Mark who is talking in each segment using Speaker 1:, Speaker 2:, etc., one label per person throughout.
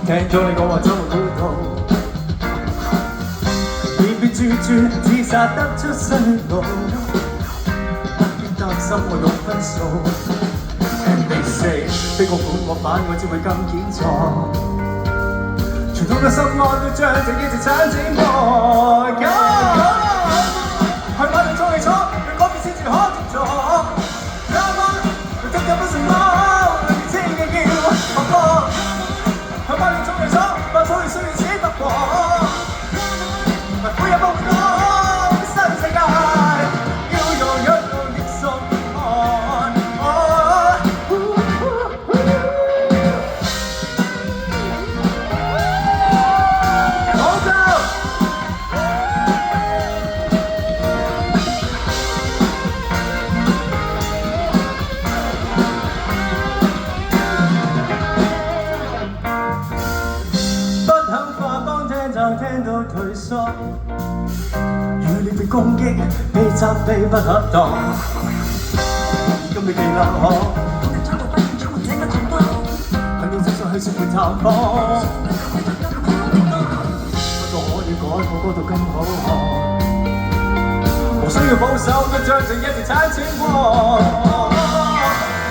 Speaker 1: 聽咗你講話周圍都到，偏偏處處自殺得出新路，不必擔心我有分數。And they say 非我管我反我只會更堅壯，傳統嘅心安都將自己直產整破。去馬路做起錯，去嗰邊先至可接觸。Come on，佢真有不什麼，年輕嘅要學過。去馬路做起錯，犯錯需要自己突破。每日夢到新世界，要用一路的心看。好夠！不肯化幫聽就聽到退縮。與你被攻擊，被責備不恰當。今你記得我，肯用真相去說會探訪。不過可以改，我嗰度更好看。無需要保守，都將正一直產錢過。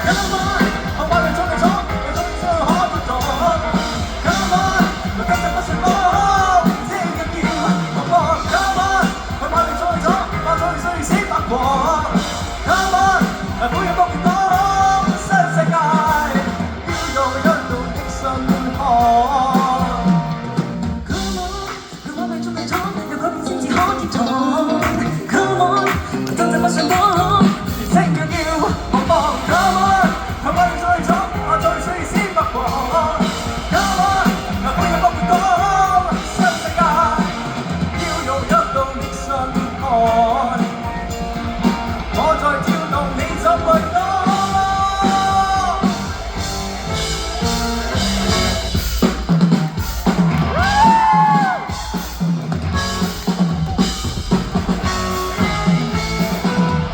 Speaker 1: Come on，我話你錯你錯，你錯你錯可不懂。Come on，我今日不算多。Come on， 每日夢到新世界，要用一路的心看。Come on， 去我命中嘅錯，有改變先至可跌撞。Come on， 真正不想講，年輕嘅要學放。Come on， 去我命中嘅錯，我最需要先發光。Come on， 每日夢到新世界，要用一路的心看。我在跳動，你怎會懂？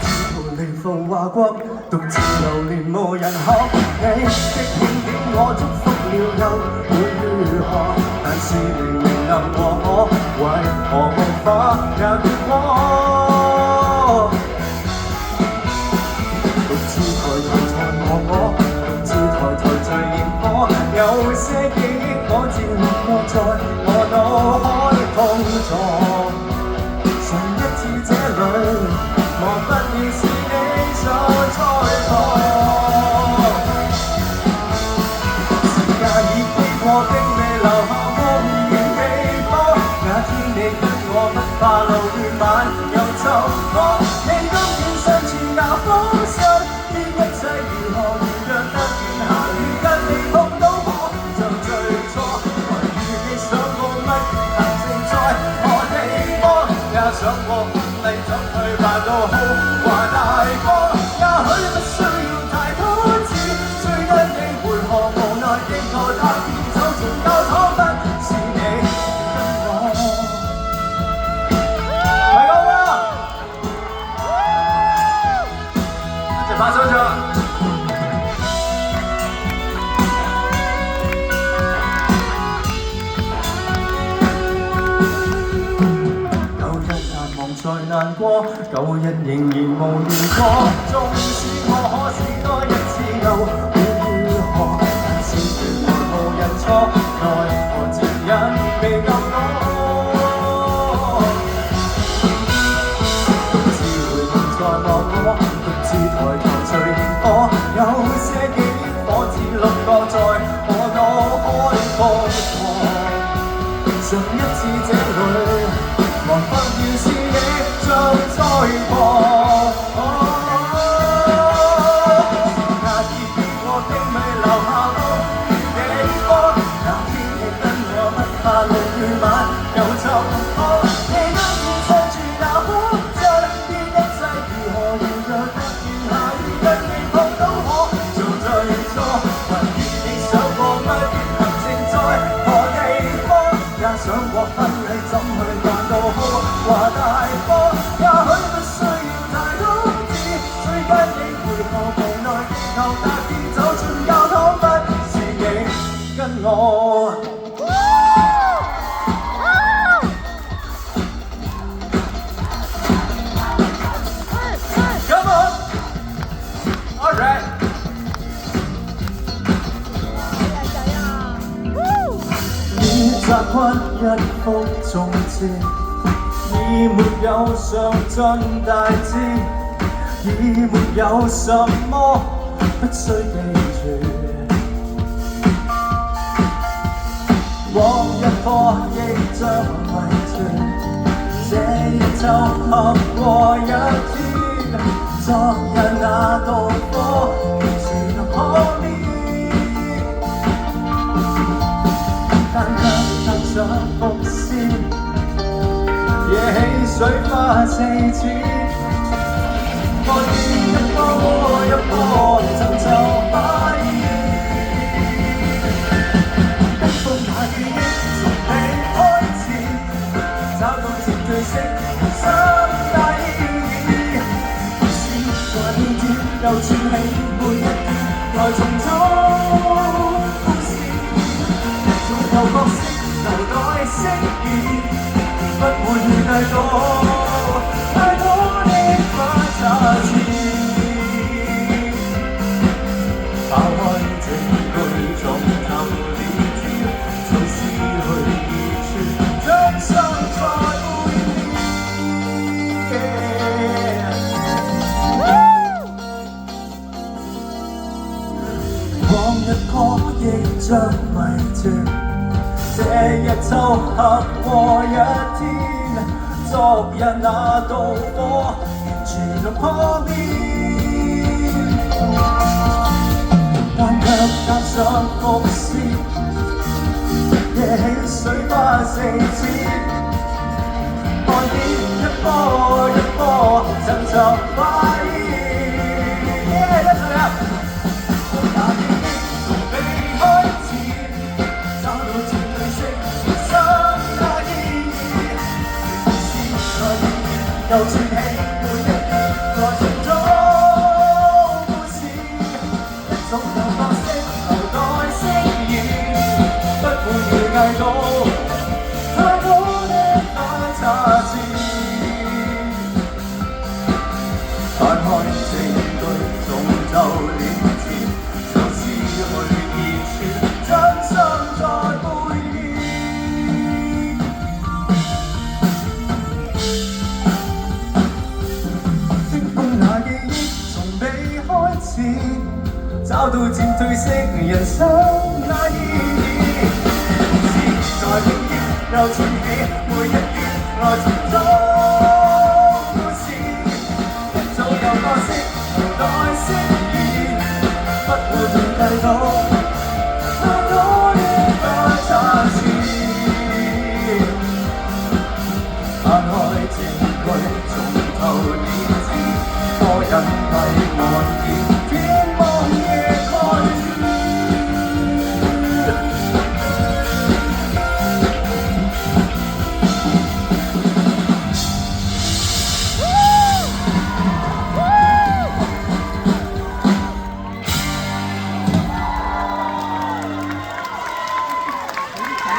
Speaker 1: 自無離腐華國，獨自流連無人學。你的慶典我祝福了又會如何？但是明明能和我，為何無法也結果？有些記憶我漸落在我腦海碰撞，上一次這裡忘不了是你在栽跎。時間已飛過，並未留下夢緣幾多。那天你跟我不怕路亂晚又走過，你今天身處那方向，於一切如何如若突然下雨，跟你碰到我就最錯。還與你想過乜行程在何地方，也想過婚禮怎去辦到好華大方。也許不需要太多次，最得你為何無奈地坐他邊走前交錯，不是你跟我。係咁啦，一齊拍手掌。再難過，舊日仍然無緣過。縱使我可試多一次，又會如何？但是原來無人錯，奈何前人未夠多。獨自回望在望我，獨自抬頭隨年火。有些記憶火似六個在我腦海瘋狂。上一次這裡，忘不了是你像栽跎。時間已飛過，並未留下夢緣幾多。那天你跟我不怕路亂晚又走過，你今天身處那方向，於一切如何如若突然下雨，跟你碰到我就最錯。還與你想過乜行程在何地方，也想過分。係怎去辦到好？話大波，也許不需要太多字，最緊你配合無奈地球特意走進教堂，不是你跟我。Come on, all right. 已習慣一幅重字，已沒有上進大志，已沒有什麼不需記住。往日課亦將遺存，這一週合過一天，昨日那道火全可免。但卻踏上伏線，惹起水花四濺，看見一波一波尋找發現，冰封那記憶從未開始，找到絕對式心大意，是在變遷又串起每一段來重組。舊角色留待飾演，不會預計到太多的反差詞。拋開這句從頭連接，從思去而傳，將心再會面。往日歌亦將迷斷。這一週合過一天，昨日那道火完全破滅，但卻踏上伏線，惹起水花四濺，看見一波一波尋找發現。又串起每一段來重組故事，一種舊角色留待飾演，不會預計到太多的反差詞。攤開這句從頭連接，從思去而傳，真心在背面。找到漸褪色人生那意義，是在變遷又串起每一段來重組。